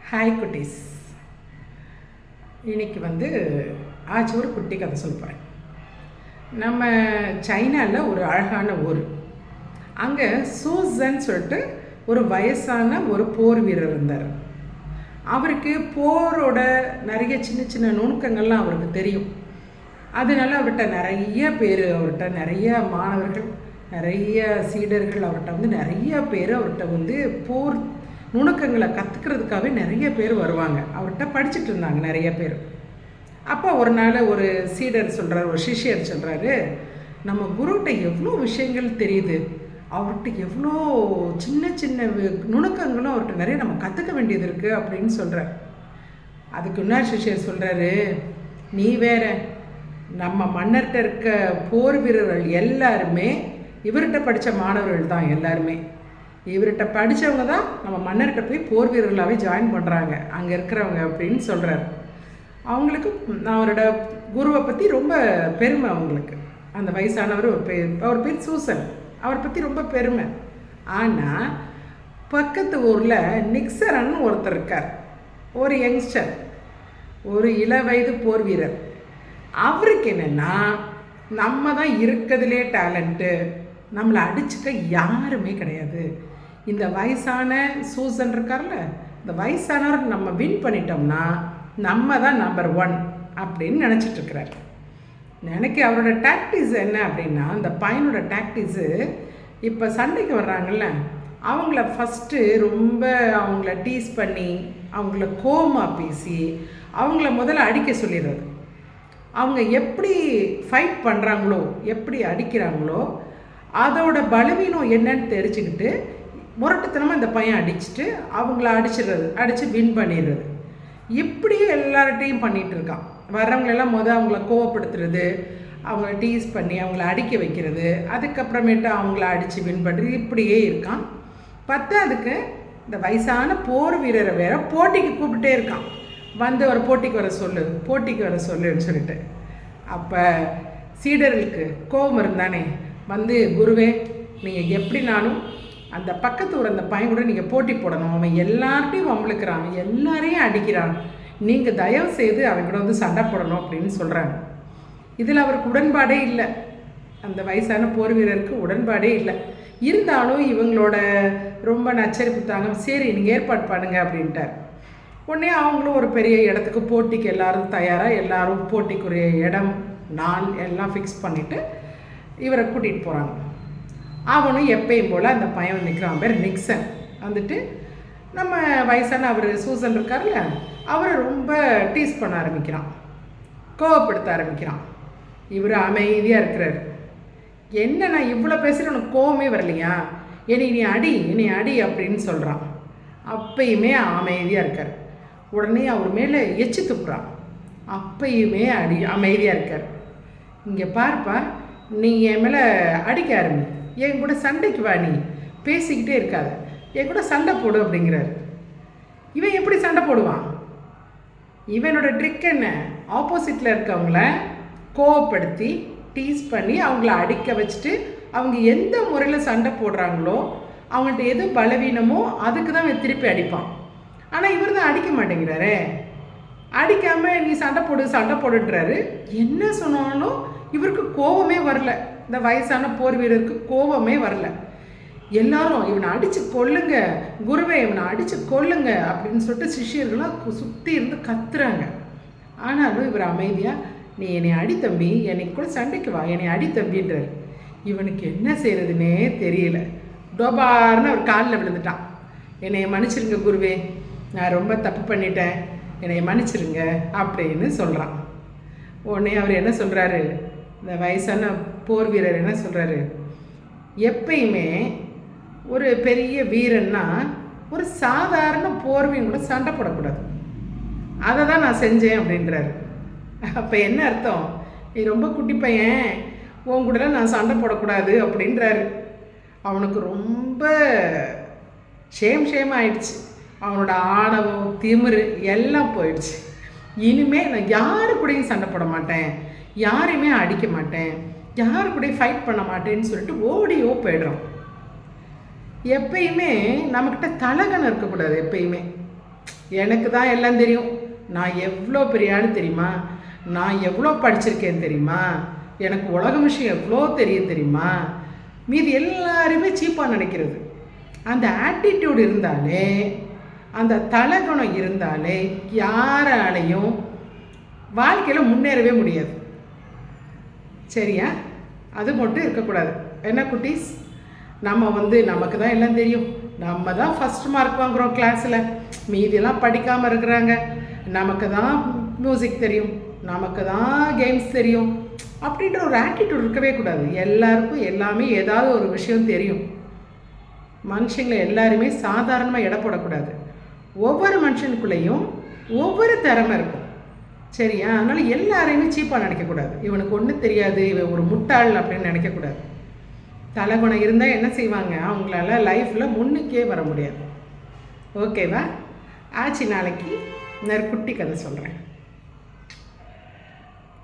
Hi குட்டீஸ். இன்றைக்கி ஒரு குட்டி கதை சொல்ல போகிறேன். நம்ம சைனாவில் ஒரு அழகான ஊர். அங்கே சூசன் சொல்லிட்டு ஒரு வயசான ஒரு போர் வீரர் இருந்தார். அவருக்கு போரோட நிறைய சின்ன சின்ன நுணுக்கங்கள்லாம் அவருக்கு தெரியும். அதனால அவர்கிட்ட நிறைய மாணவர்கள், நிறைய சீடர்கள் அவர்கிட்ட நிறைய பேர் அவர்கிட்ட போர் நுணுக்கங்களை கற்றுக்கிறதுக்காகவே நிறைய பேர் வருவாங்க. அவர்கிட்ட படிச்சுட்டு இருந்தாங்க நிறைய பேர். அப்போ ஒரு நாள் ஒரு சீடர் சொல்கிறார், ஒரு சிஷ்யர் சொல்கிறாரு, நம்ம குருகிட்ட எவ்வளோ விஷயங்கள் தெரியுது, அவர்கிட்ட எவ்வளோ சின்ன சின்ன நுணுக்கங்களும் அவர்கிட்ட நிறைய நம்ம கற்றுக்க வேண்டியது இருக்குது அப்படின்னு சொல்கிறார். அதுக்கு இன்னொரு சிஷ்யர் சொல்கிறாரு, நீ வேற, நம்ம மன்னர்கிட்ட இருக்க போர் வீரர்கள் எல்லாருமே இவர்கிட்ட படித்த மாணவர்கள் தான். எல்லாருமே இவர்கிட்ட படித்தவங்க தான் நம்ம மன்னர்கிட்ட போய் போர் வீரர்களாகவே ஜாயின் பண்ணுறாங்க அங்கே இருக்கிறவங்க அப்படின்னு சொல்கிறார். அவங்களுக்கு அவரோட குருவை பற்றி ரொம்ப பெருமை. அவங்களுக்கு அந்த வயசானவர் அவர் பேர் சூசன், அவரை பற்றி ரொம்ப பெருமை. ஆனால் பக்கத்து ஊரில் நிக்சரன்னு ஒருத்தர் இருக்கார், ஒரு யங்ஸ்டர், ஒரு இளவயது போர் வீரர். அவருக்கு என்னென்னா, நம்ம தான் இருக்கிறதுலே டேலண்ட்டு, நம்மளை அடிச்சுக்க யாருமே கிடையாது. இந்த வயசான சூசன் இருக்கார்ல, இந்த வயசானவர் நம்ம வின் பண்ணிட்டோம்னா நம்ம தான் நம்பர் 1 அப்படின்னு நினச்சிட்ருக்கிறார். எனக்கு அவரோட டாக்டிக்ஸ் என்ன அப்படின்னா, அந்த பையனோட டாக்டிக்ஸு, இப்போ சண்டைக்கு வர்றாங்கல்ல, அவங்கள ஃபஸ்ட்டு ரொம்ப அவங்கள டீஸ் பண்ணி, அவங்கள கோவமாக பேசி, அவங்கள முதல்ல அடிக்க சொல்லிடுறது. அவங்க எப்படி ஃபைட் பண்ணுறாங்களோ, எப்படி அடிக்கிறாங்களோ, அதோட பலவீனம் என்னன்னு தெரிஞ்சுக்கிட்டு முரட்டுத்தனமாக இந்த பையன் அடிச்சுட்டு அவங்கள அடித்து வின் பண்ணிடுறது. இப்படியே எல்லார்ட்டையும் பண்ணிகிட்டு இருக்கான். வர்றவங்களெல்லாம் அவங்கள கோவப்படுத்துறது, அவங்கள டீஸ் பண்ணி அவங்கள அடிக்க வைக்கிறது, அதுக்கப்புறமேட்டு அவங்கள அடித்து வின் பண்ணுறது, இப்படியே இருக்கான். அதுக்கு இந்த வயசான போர் வீரரை வேற போட்டிக்கு கூப்பிட்டே இருக்கான். ஒரு போட்டிக்கு வர சொல்லுன்னு சொல்லிட்டு. அப்போ சீடர்களுக்கு கோபம் இருந்தானே, குருவே, நீங்கள் எப்படினாலும் அந்த பக்கத்து ஊர் அந்த பையன் கூட நீங்கள் போட்டி போடணும், அவன் எல்லார்ட்டையும் வம்பளுக்கிறான், எல்லாரையும் அடிக்கிறான், நீங்கள் தயவு செய்து அவன் கூட சண்டை போடணும் அப்படின்னு சொல்கிறாங்க. இதில் அவருக்கு உடன்பாடே இல்லை, அந்த வயசான போர் வீரருக்கு உடன்பாடே இல்லை. இருந்தாலும் இவங்களோட ரொம்ப நச்சரிப்புத்தாங்க, சரி நீங்கள் ஏற்பாடு பண்ணுங்க அப்படின்ட்டார். உடனே அவங்களும் ஒரு பெரிய இடத்துக்கு போட்டிக்கு எல்லாரும் தயாராக, எல்லாரும் போட்டிக்குரிய இடம், நாள் எல்லாம் ஃபிக்ஸ் பண்ணிவிட்டு இவரை கூட்டிகிட்டு போகிறாங்க. அவனும் எப்பயும் போல் அந்த பையன் நிற்கிறான், பேர் நிக்சன். நம்ம வயசான அவர் சூசன் இருக்கார்ல, அவரை ரொம்ப டீஸ் பண்ண ஆரம்பிக்கிறான், கோவப்படுத்த ஆரம்பிக்கிறான். இவர் அமைதியாக இருக்கிறார். என்ன, நான் இவ்வளோ பேசுகிற உனக்கு கோவமே வரலையா, என்னை அடி அப்படின்னு சொல்கிறான். அப்பயுமே அமைதியாக இருக்கார். உடனே அவர் மேலே எச்சி துப்புறான். அப்பயுமே அமைதியாக இருக்கார். இங்கே பார்ப்பா, நீ என் மேலே அடிக்க ஆரம்பி, என் கூட சண்டைக்கு வா, நீ பேசிக்கிட்டே இருக்காது, என் கூட சண்டை போடு அப்படிங்கிறார். இவன் எப்படி சண்டை போடுவான்? இவனோட ட்ரிக் என்ன, ஆப்போசிட்டில் இருக்கவங்கள கோவப்படுத்தி டீஸ் பண்ணி அவங்கள அடிக்க வச்சுட்டு, அவங்க எந்த முறையில் சண்டை போடுறாங்களோ, அவங்கள்ட்ட எது பலவீனமோ அதுக்கு தான் இவன் திருப்பி அடிப்பான். ஆனால் இவர் தான் அடிக்க மாட்டேங்கிறாரே, அடிக்காமல் நீ சண்டை போடுன்றாரு. என்ன சொன்னாலும் இவருக்கு கோபமே வரல. இந்த வயசான போர் வீரருக்கு கோபமே வரல. எல்லாரும் இவனை அடித்து கொல்லுங்க குருவே, இவனை அடித்து கொல்லுங்க அப்படின்னு சொல்லிட்டு சிஷ்யர்கள்லாம் சுற்றி இருந்து கத்துறாங்க. ஆனாலும் இவர் அமைதியாக, நீ என்னை அடி தம்பி, என்னைக்கு கூட சண்டைக்கு வா, என்னை அடி தம்பின்றார். இவனுக்கு என்ன செய்கிறதுனே தெரியல. டோபார்னு அவர் காலில் விழுந்துட்டான். என்னை மன்னிச்சிருங்க குருவே, நான் ரொம்ப தப்பு பண்ணிட்டேன், என்னை மன்னிச்சிருங்க அப்படின்னு சொல்கிறான். உடனே அவர் என்ன சொல்கிறாரு, இந்த வயசான போர் வீரர் என்ன சொல்கிறாரு, எப்பயுமே ஒரு பெரிய வீரன்னா ஒரு சாதாரண போர்வீன் கூட சண்டை போடக்கூடாது, அதை தான் நான் செஞ்சேன் அப்படின்றாரு. அப்போ என்ன அர்த்தம், நீ ரொம்ப குட்டி பையன், உன் கூட நான் சண்டை போடக்கூடாது அப்படின்றாரு. அவனுக்கு ரொம்ப ஷேம் ஆயிடுச்சு. அவனோட ஆணவம், திமிரு எல்லாம் போயிடுச்சு. இனிமேல் நான் யாரு கூடயும் சண்டை போட மாட்டேன், யாரையுமே அடிக்க மாட்டேன், யாரு கூடயும் ஃபைட் பண்ண மாட்டேன்னு சொல்லிட்டு ஓடியோ போயிடுறான். எப்பயுமே நம்மக்கிட்ட தலகணம் இருக்கக்கூடாது. எப்பயுமே எனக்கு தான் எல்லாம் தெரியும், நான் எவ்வளோ பெரிய ஆள் தெரியுமா, நான் எவ்வளோ படிச்சிருக்கேன் தெரியுமா, எனக்கு உலக விஷயம் எவ்வளோ தெரியும் தெரியுமா, மீது எல்லாருமே சீப்பாக நினைக்கிறது. அந்த ஆட்டிடியூட் இருந்தாலே, அந்த தலகுணம் இருந்தாலே யாராலையும் வாழ்க்கையில் முன்னேறவே முடியாது. சரியா? அது மட்டும் இருக்கக்கூடாது. என்ன குட்டீஸ், நம்ம நமக்கு தான் எல்லாம் தெரியும், நம்ம தான் ஃபஸ்ட் மார்க் வாங்குகிறோம் கிளாஸில், மீதியெல்லாம் படிக்காமல் இருக்கிறாங்க, நமக்கு தான் மியூசிக் தெரியும், நமக்கு தான் கேம்ஸ் தெரியும் அப்படின்ற ஒரு ஆட்டிடியூட் இருக்கவே கூடாது. எல்லாருக்கும் எல்லாமே ஏதாவது ஒரு விஷயம் தெரியும். மனுஷங்களை எல்லாருமே சாதாரணமாக எடை போடக்கூடாது. ஒவ்வொரு மனுஷனுக்குள்ளேயும் ஒவ்வொரு திறமை இருக்கும். சரியா? அதனால் எல்லாரையுமே சீப்பாக நினைக்கக்கூடாது. இவனுக்கு ஒன்றும் தெரியாது, இவன் ஒரு முட்டாள் அப்படின்னு நினைக்கக்கூடாது. தலைகுணம் இருந்தால் என்ன செய்வாங்க, அவங்களால லைஃப்பில் முன்னுக்கே வர முடியாது. ஓகேவா? ஆச்சு, நாளைக்கு இன்னொரு குட்டி கதை சொல்கிறேன்.